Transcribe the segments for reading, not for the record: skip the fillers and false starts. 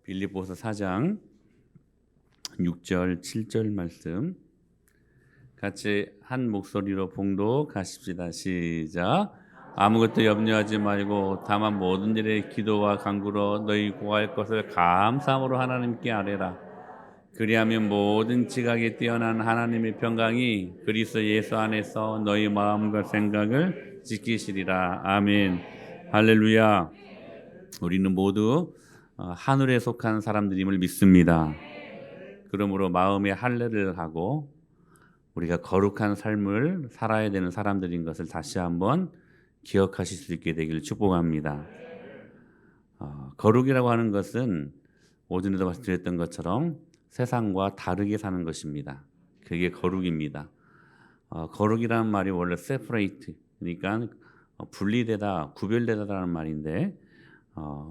빌립보서 4장 6절 7절 말씀 같이 한 목소리로 봉독하십시다. 시작. 아무것도 염려하지 말고 다만 모든 일에 기도와 간구로 너희 구할 것을 감사함으로 하나님께 아뢰라. 그리하면 모든 지각에 뛰어난 하나님의 평강이 그리스도 예수 안에서 너희 마음과 생각을 지키시리라. 아멘. 할렐루야. 우리는 모두 하늘에 속한 사람들임을 믿습니다. 그러므로 마음에 할례를 하고 우리가 거룩한 삶을 살아야 되는 사람들인 것을 다시 한번 기억하실 수 있게 되기를 축복합니다. 거룩이라고 하는 것은 오전에도 말씀드렸던 것처럼 세상과 다르게 사는 것입니다. 그게 거룩입니다. 거룩이라는 말이 원래 separate, 그러니까 분리되다, 구별되다라는 말인데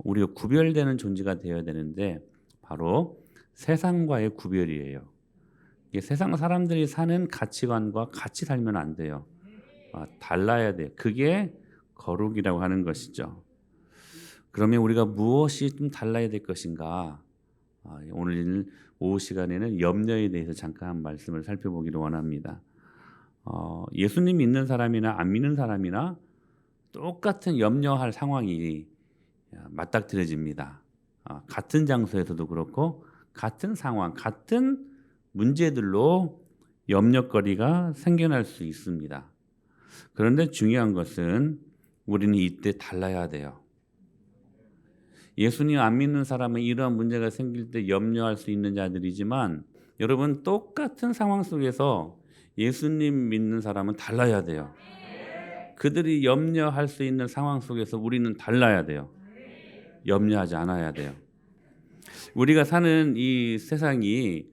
우리가 구별되는 존재가 되어야 되는데 바로 세상과의 구별이에요. 이게 세상 사람들이 사는 가치관과 같이 살면 안 돼요. 달라야 돼요. 그게 거룩이라고 하는 것이죠. 그러면 우리가 무엇이 좀 달라야 될 것인가? 오늘 오후 시간에는 염려에 대해서 잠깐 말씀을 살펴보기를 원합니다. 예수님 믿는 사람이나 안 믿는 사람이나 똑같은 염려할 상황이 맞닥뜨려집니다. 같은 장소에서도 그렇고 같은 상황, 같은 문제들로 염려거리가 생겨날 수 있습니다. 그런데 중요한 것은 우리는 이때 달라야 돼요. 예수님 안 믿는 사람은 이러한 문제가 생길 때 염려할 수 있는 자들이지만 여러분 똑같은 상황 속에서 예수님 믿는 사람은 달라야 돼요. 그들이 염려할 수 있는 상황 속에서 우리는 달라야 돼요. 염려하지 않아야 돼요. 우리가 사는 이 세상이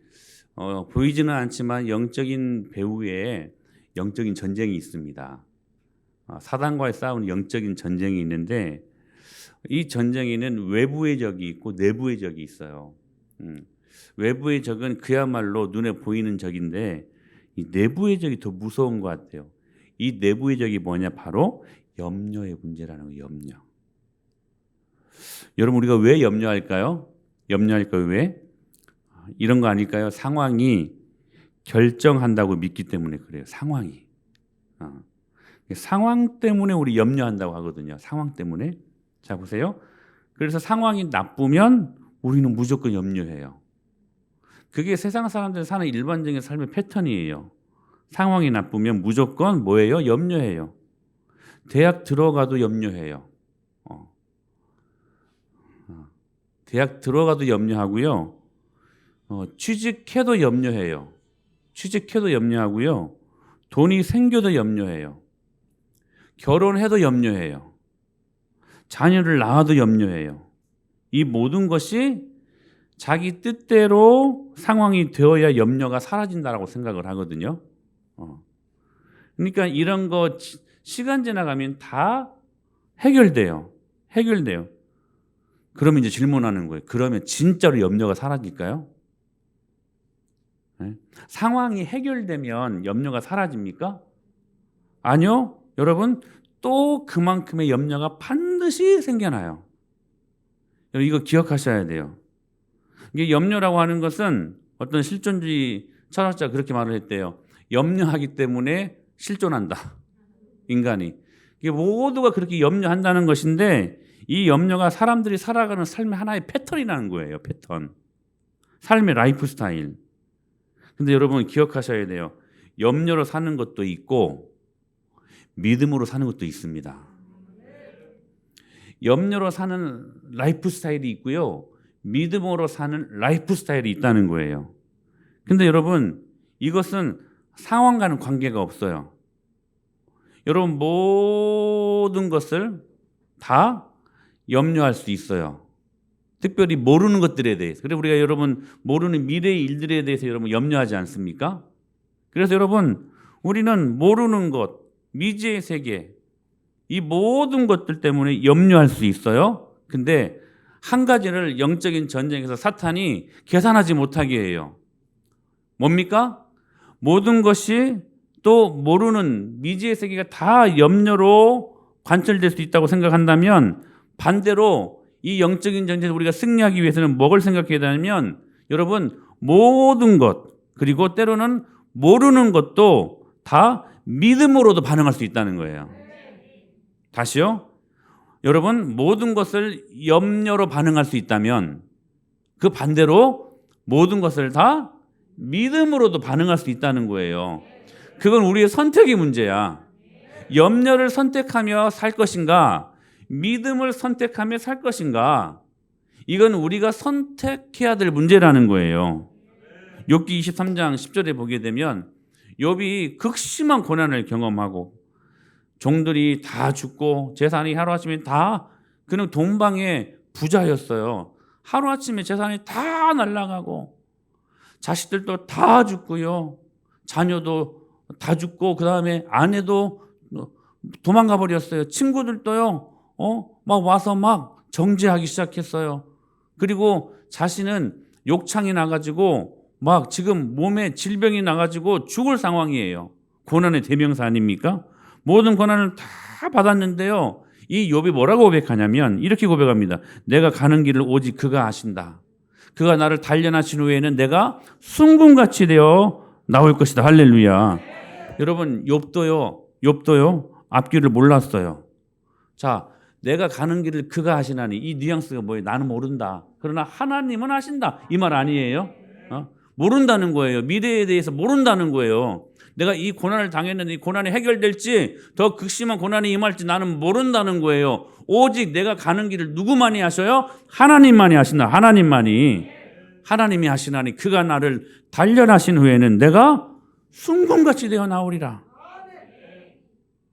보이지는 않지만 영적인 배후에 영적인 전쟁이 있습니다. 사단과의 싸우는 영적인 전쟁이 있는데 이 전쟁에는 외부의 적이 있고 내부의 적이 있어요. 외부의 적은 그야말로 눈에 보이는 적인데 이 내부의 적이 더 무서운 것 같아요. 이 내부의 적이 뭐냐? 바로 염려의 문제라는 거예요. 염려. 여러분 우리가 왜 염려할까요? 염려할까요? 왜? 이런 거 아닐까요? 상황이 결정한다고 믿기 때문에 그래요. 상황이. 상황 때문에 우리 염려한다고 하거든요. 상황 때문에. 자 보세요. 그래서 상황이 나쁘면 우리는 무조건 염려해요. 그게 세상 사람들 사는 일반적인 삶의 패턴이에요. 상황이 나쁘면 무조건 뭐예요? 염려해요. 대학 들어가도 염려해요. 대학 들어가도 염려하고요. 취직해도 염려해요. 취직해도 염려하고요. 돈이 생겨도 염려해요. 결혼해도 염려해요. 자녀를 낳아도 염려해요. 이 모든 것이 자기 뜻대로 상황이 되어야 염려가 사라진다라고 생각을 하거든요. 그러니까 이런 거 시간 지나가면 다 해결돼요. 해결돼요. 그러면 이제 질문하는 거예요. 그러면 진짜로 염려가 사라질까요? 네? 상황이 해결되면 염려가 사라집니까? 아니요. 여러분 또 그만큼의 염려가 반드시 생겨나요. 이거 기억하셔야 돼요. 이게 염려라고 하는 것은 어떤 실존주의 철학자가 그렇게 말을 했대요. 염려하기 때문에 실존한다. 인간이. 이게 모두가 그렇게 염려한다는 것인데 이 염려가 사람들이 살아가는 삶의 하나의 패턴이라는 거예요. 패턴. 삶의 라이프 스타일. 근데 여러분 기억하셔야 돼요. 염려로 사는 것도 있고 믿음으로 사는 것도 있습니다. 염려로 사는 라이프 스타일이 있고요. 믿음으로 사는 라이프 스타일이 있다는 거예요. 근데 여러분 이것은 상황과는 관계가 없어요. 여러분 모든 것을 다 염려할 수 있어요. 특별히 모르는 것들에 대해서. 그래서 우리가 여러분 모르는 미래의 일들에 대해서 여러분 염려하지 않습니까? 그래서 여러분 우리는 모르는 것, 미지의 세계 이 모든 것들 때문에 염려할 수 있어요. 근데 한 가지를 영적인 전쟁에서 사탄이 계산하지 못하게 해요. 뭡니까? 모든 것이 또 모르는 미지의 세계가 다 염려로 관철될 수 있다고 생각한다면 반대로 이 영적인 전쟁에서 우리가 승리하기 위해서는 뭐를 생각해야 되냐면 여러분 모든 것 그리고 때로는 모르는 것도 다 믿음으로도 반응할 수 있다는 거예요. 다시요. 여러분 모든 것을 염려로 반응할 수 있다면 그 반대로 모든 것을 다 믿음으로도 반응할 수 있다는 거예요. 그건 우리의 선택의 문제야. 염려를 선택하며 살 것인가 믿음을 선택하며 살 것인가 이건 우리가 선택해야 될 문제라는 거예요. 욥기 23장 10절에 보게 되면 욥이 극심한 고난을 경험하고 종들이 다 죽고 재산이 하루아침에 다 그는 동방의 부자였어요. 하루아침에 재산이 다 날아가고 자식들도 다 죽고요. 자녀도 다 죽고 그다음에 아내도 도망가 버렸어요. 친구들도요. 막 와서 막 정죄하기 시작했어요. 그리고 자신은 욕창이 나가지고 막 지금 몸에 질병이 나가지고 죽을 상황이에요. 고난의 대명사 아닙니까? 모든 고난을 다 받았는데요. 이 욥이 뭐라고 고백하냐면 이렇게 고백합니다. 내가 가는 길을 오직 그가 아신다. 그가 나를 단련하신 후에는 내가 순금같이 되어 나올 것이다. 할렐루야. 여러분 욥도요 앞길을 몰랐어요. 자, 내가 가는 길을 그가 아시나니 이 뉘앙스가 뭐예요? 나는 모른다. 그러나 하나님은 아신다. 이 말 아니에요? 모른다는 거예요. 미래에 대해서 모른다는 거예요. 내가 이 고난을 당했는데 이 고난이 해결될지 더 극심한 고난이 임할지 나는 모른다는 거예요. 오직 내가 가는 길을 누구만이 아셔요? 하나님만이 아신다. 하나님만이. 하나님이 하시나니 그가 나를 단련하신 후에는 내가 순금같이 되어 나오리라.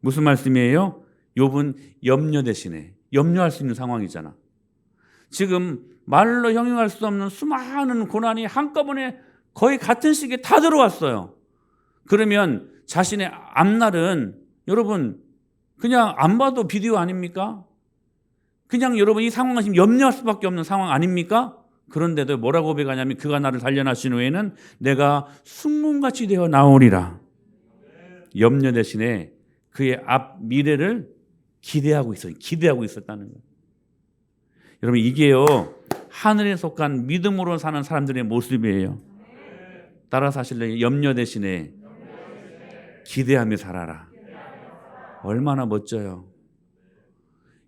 무슨 말씀이에요? 욥은 염려 대신에 염려할 수 있는 상황이잖아. 지금 말로 형용할 수 없는 수많은 고난이 한꺼번에 거의 같은 시기에 다 들어왔어요. 그러면 자신의 앞날은 여러분 그냥 안 봐도 비디오 아닙니까? 그냥 여러분 이 상황은 지금 염려할 수밖에 없는 상황 아닙니까? 그런데도 뭐라고 고백하냐면 그가 나를 단련하신 후에는 내가 순금같이 되어 나오리라. 염려 대신에 그의 앞 미래를 기대하고 있었다는 거예요. 여러분 이게요 하늘에 속한 믿음으로 사는 사람들의 모습이에요. 따라서 하실래요? 염려 대신에 기대하며 살아라. 얼마나 멋져요.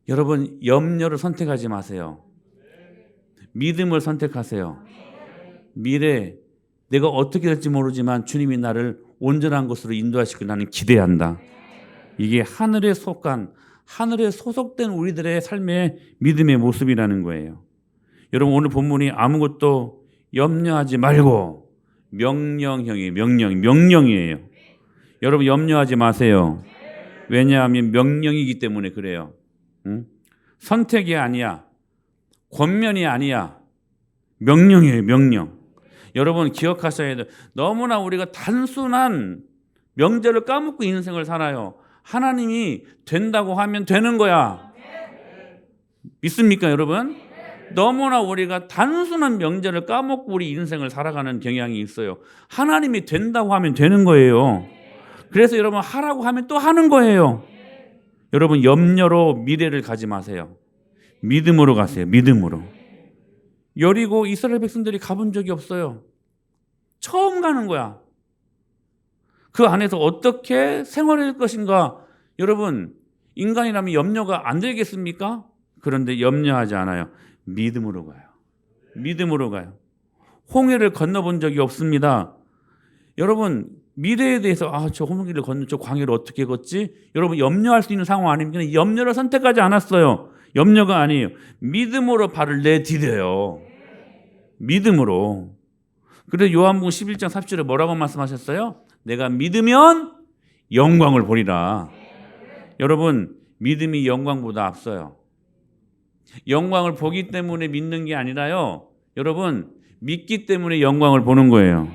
여러분 염려를 선택하지 마세요. 믿음을 선택하세요. 미래 내가 어떻게 될지 모르지만 주님이 나를 온전한 것으로 인도하시길 나는 기대한다. 이게 하늘에 속한 하늘에 소속된 우리들의 삶의 믿음의 모습이라는 거예요. 여러분 오늘 본문이 아무것도 염려하지 말고 명령이에요. 여러분 염려하지 마세요. 왜냐하면 명령이기 때문에 그래요. 선택이 아니야. 권면이 아니야. 명령이에요. 명령. 여러분 기억하셔야 돼요. 너무나 우리가 단순한 명제를 까먹고 인생을 살아요. 하나님이 된다고 하면 되는 거야. 믿습니까 여러분? 너무나 우리가 단순한 명제를 까먹고 우리 인생을 살아가는 경향이 있어요. 하나님이 된다고 하면 되는 거예요. 그래서 여러분 하라고 하면 또 하는 거예요. 여러분 염려로 미래를 가지 마세요. 믿음으로 가세요. 믿음으로. 여리고 이스라엘 백성들이 가본 적이 없어요. 처음 가는 거야. 그 안에서 어떻게 생활할 것인가? 여러분 인간이라면 염려가 안 되겠습니까? 그런데 염려하지 않아요. 믿음으로 가요. 믿음으로 가요. 홍해를 건너본 적이 없습니다. 여러분 미래에 대해서 저 홍해를 건너 저 광야를 어떻게 걷지? 여러분 염려할 수 있는 상황 아닙니까? 염려를 선택하지 않았어요. 염려가 아니에요. 믿음으로 발을 내디뎌요. 믿음으로. 그래서 요한복음 11장 30절에 뭐라고 말씀하셨어요? 내가 믿으면 영광을 보리라. 여러분 믿음이 영광보다 앞서요. 영광을 보기 때문에 믿는 게 아니라요. 여러분 믿기 때문에 영광을 보는 거예요.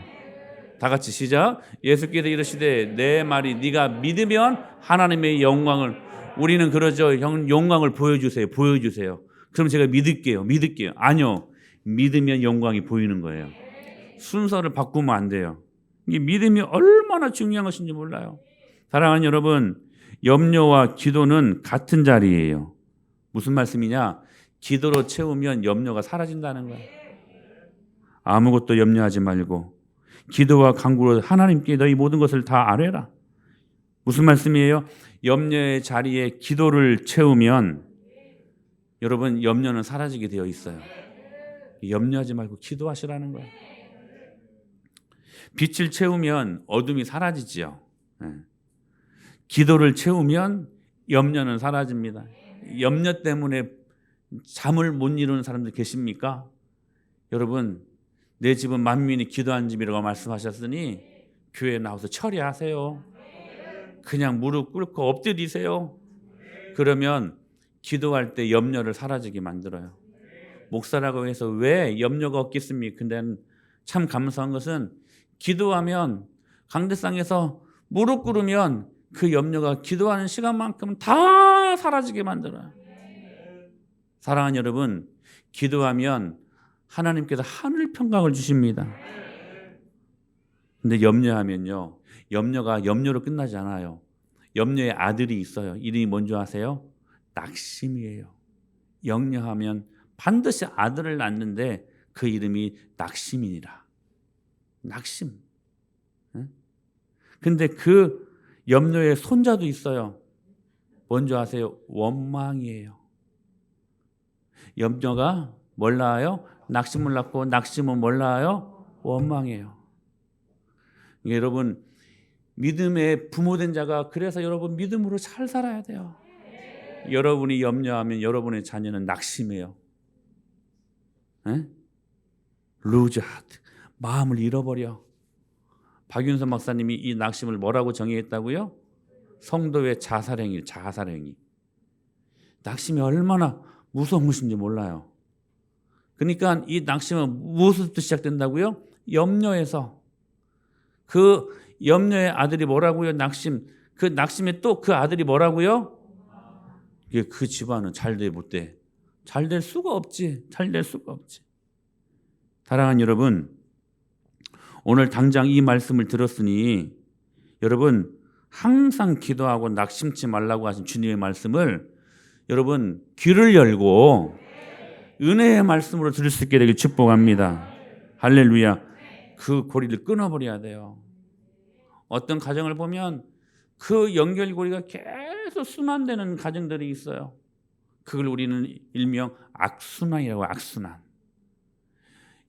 다 같이 시작. 예수께서 이르시되 내 말이 네가 믿으면 하나님의 영광을 우리는 그러죠. 형 영광을 보여주세요. 그럼 제가 믿을게요. 아니요. 믿으면 영광이 보이는 거예요. 순서를 바꾸면 안 돼요. 이 믿음이 얼마나 중요한 것인지 몰라요. 사랑하는 여러분, 염려와 기도는 같은 자리예요. 무슨 말씀이냐? 기도로 채우면 염려가 사라진다는 거예요. 아무것도 염려하지 말고 기도와 간구로 하나님께 너희 모든 것을 다 아뢰라. 무슨 말씀이에요? 염려의 자리에 기도를 채우면 여러분 염려는 사라지게 되어 있어요. 염려하지 말고 기도하시라는 거예요. 빛을 채우면 어둠이 사라지지요. 기도를 채우면 염려는 사라집니다. 염려 때문에 잠을 못 이루는 사람들 계십니까? 여러분, 내 집은 만민이 기도한 집이라고 말씀하셨으니 교회에 나와서 처리하세요. 그냥 무릎 꿇고 엎드리세요. 그러면 기도할 때 염려를 사라지게 만들어요. 목사라고 해서 왜 염려가 없겠습니까? 근데 참 감사한 것은 기도하면 강대상에서 무릎 꿇으면 그 염려가 기도하는 시간만큼 다 사라지게 만들어요. 사랑하는 여러분, 기도하면 하나님께서 하늘 평강을 주십니다. 근데 염려하면요, 염려가 염려로 끝나지 않아요. 염려의 아들이 있어요. 이름이 뭔지 아세요? 낙심이에요. 염려하면 반드시 아들을 낳는데 그 이름이 낙심이니라. 낙심. 근데 그 염려의 손자도 있어요. 뭔지 아세요? 원망이에요. 염려가 뭘 낳아요? 낙심을 낳고 낙심은 뭘 낳아요? 원망이에요. 여러분, 믿음의 부모된 자가 그래서 여러분 믿음으로 잘 살아야 돼요. 여러분이 염려하면 여러분의 자녀는 낙심해요. 루즈 하트, 마음을 잃어버려. 박윤선 박사님이 이 낙심을 뭐라고 정의했다고요? 성도의 자살행위, 자살행위. 낙심이 얼마나 무서운 것인지 몰라요. 그러니까 이 낙심은 무엇부터 시작된다고요? 염려에서. 그 염려의 아들이 뭐라고요? 낙심. 그 낙심에 또 그 아들이 뭐라고요? 그 집안은 잘 돼 못 돼. 잘 될 수가 없지. 잘 될 수가 없지. 사랑하는 여러분, 오늘 당장 이 말씀을 들었으니 여러분 항상 기도하고 낙심치 말라고 하신 주님의 말씀을 여러분 귀를 열고 은혜의 말씀으로 들을 수 있게 되길 축복합니다. 할렐루야. 그 고리를 끊어버려야 돼요. 어떤 가정을 보면 그 연결고리가 계속 순환되는 가정들이 있어요. 그걸 우리는 일명 악순환이라고. 악순환.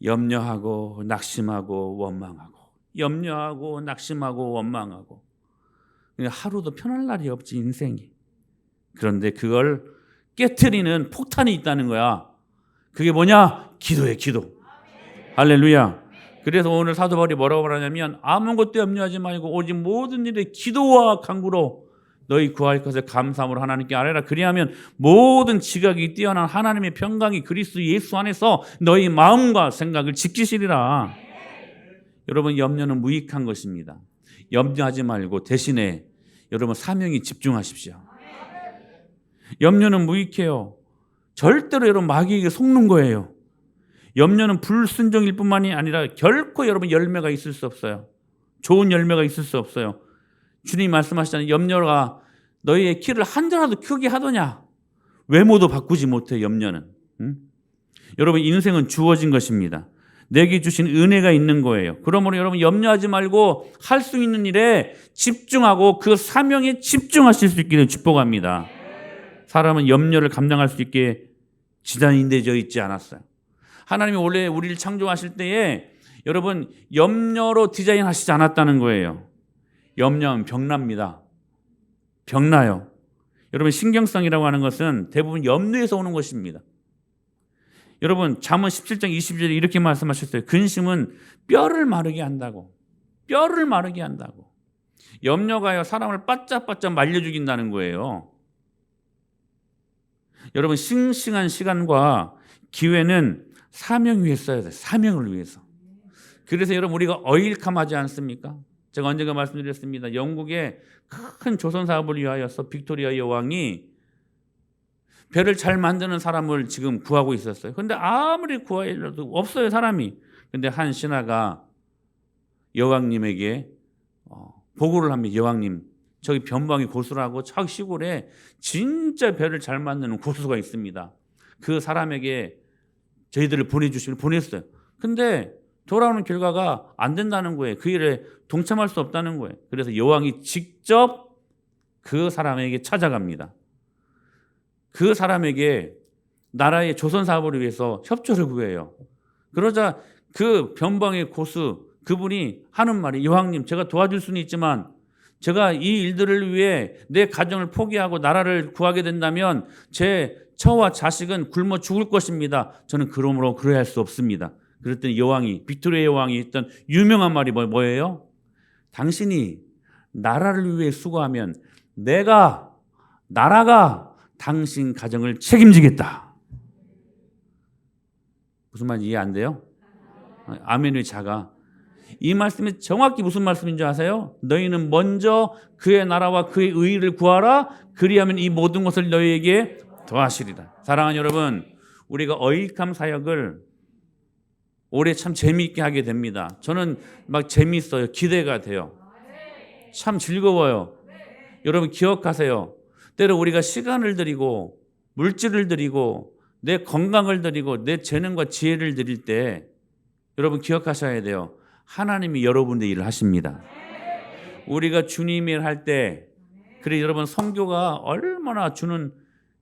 염려하고 낙심하고 원망하고, 염려하고 낙심하고 원망하고. 하루도 편할 날이 없지, 인생이. 그런데 그걸 깨트리는 폭탄이 있다는 거야. 그게 뭐냐? 기도예요, 기도. 할렐루야. 그래서 오늘 사도 바울이 뭐라고 말하냐면 아무것도 염려하지 말고 오직 모든 일에 기도와 간구로 너희 구할 것을 감사함으로 하나님께 아뢰라. 그리하면 모든 지각이 뛰어난 하나님의 평강이 그리스도 예수 안에서 너희 마음과 생각을 지키시리라. 여러분, 염려는 무익한 것입니다. 염려하지 말고 대신에 여러분 사명에 집중하십시오. 염려는 무익해요. 절대로 여러분 마귀에게 속는 거예요. 염려는 불순종일 뿐만이 아니라 결코 여러분 열매가 있을 수 없어요. 좋은 열매가 있을 수 없어요. 주님이 말씀하시잖아요. 염려가 너희의 키를 한자라도 크게 하더냐. 외모도 바꾸지 못해. 염려는. 여러분, 인생은 주어진 것입니다. 내게 주신 은혜가 있는 거예요. 그러므로 여러분 염려하지 말고 할 수 있는 일에 집중하고 그 사명에 집중하실 수 있기를 축복합니다. 사람은 염려를 감당할 수 있게 지단이 인대져 있지 않았어요. 하나님이 원래 우리를 창조하실 때에 여러분 염려로 디자인하시지 않았다는 거예요. 염려하면 병납니다. 병나요. 여러분, 신경성이라고 하는 것은 대부분 염려에서 오는 것입니다. 여러분, 잠언 17장 20절에 이렇게 말씀하셨어요. 근심은 뼈를 마르게 한다고. 뼈를 마르게 한다고. 염려가요 사람을 바짝바짝 말려 죽인다는 거예요. 여러분, 싱싱한 시간과 기회는 사명 위해 써야 돼요. 사명을 위해서. 그래서 여러분 우리가 어일캄하지 않습니까? 제가 언젠가 말씀드렸습니다. 영국의 큰 조선 사업을 위하여서 빅토리아 여왕이 배를 잘 만드는 사람을 지금 구하고 있었어요. 그런데 아무리 구하려도 없어요, 사람이. 그런데 한 신하가 여왕님에게 보고를 합니다. 여왕님, 저기 변방의 고수라고 저 시골에 진짜 배를 잘 만드는 고수가 있습니다. 그 사람에게 저희들을 보냈어요. 근데 돌아오는 결과가 안 된다는 거예요. 그 일에 동참할 수 없다는 거예요. 그래서 여왕이 직접 그 사람에게 찾아갑니다. 그 사람에게 나라의 조선 사업을 위해서 협조를 구해요. 그러자 그 변방의 고수 그분이 하는 말이, 여왕님, 제가 도와줄 수는 있지만 제가 이 일들을 위해 내 가정을 포기하고 나라를 구하게 된다면 제 처와 자식은 굶어 죽을 것입니다. 저는 그러므로 그래야 할 수 없습니다. 그랬더니 여왕이, 빅토리아 여왕이 했던 유명한 말이 뭐예요? 당신이 나라를 위해 수고하면 나라가 당신 가정을 책임지겠다. 무슨 말인지 이해 안 돼요? 아멘의 자가. 이 말씀이 정확히 무슨 말씀인 줄 아세요? 너희는 먼저 그의 나라와 그의 의의를 구하라. 그리하면 이 모든 것을 너희에게 더하시리라. 사랑하는 여러분, 우리가 어익함 사역을 올해 참 재미있게 하게 됩니다. 저는 막 재미있어요. 기대가 돼요. 참 즐거워요. 여러분 기억하세요. 때로 우리가 시간을 들이고 물질을 들이고 내 건강을 들이고 내 재능과 지혜를 드릴 때 여러분 기억하셔야 돼요. 하나님이 여러분의 일을 하십니다. 우리가 주님의 일을 할 때, 그래 여러분 선교가 얼마나 주는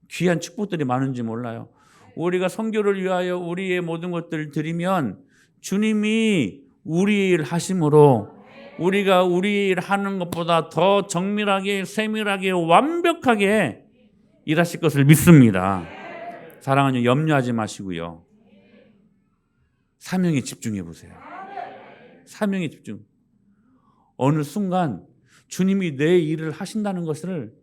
귀한 축복들이 많은지 몰라요. 우리가 선교를 위하여 우리의 모든 것들을 드리면 주님이 우리 일 하심으로 우리가 우리 일 하는 것보다 더 정밀하게 세밀하게 완벽하게 일하실 것을 믿습니다. 사랑하는 염려하지 마시고요. 사명에 집중해 보세요. 사명에 집중. 어느 순간 주님이 내 일을 하신다는 것을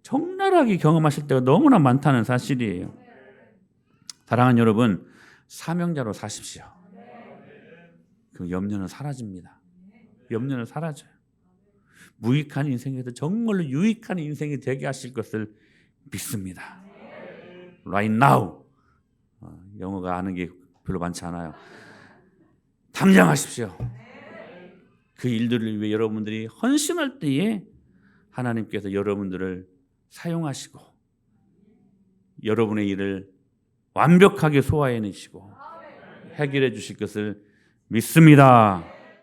적나라하게 경험하실 때가 너무나 많다는 사실이에요. 사랑하는 여러분, 사명자로 사십시오. 그 염려는 사라집니다. 염려는 사라져요. 무익한 인생에서 정말로 유익한 인생이 되게 하실 것을 믿습니다. Right now. 영어가 아는 게 별로 많지 않아요. 당장 하십시오. 그 일들을 위해 여러분들이 헌신할 때에 하나님께서 여러분들을 사용하시고 여러분의 일을 완벽하게 소화해내시고 해결해 주실 것을 믿습니다.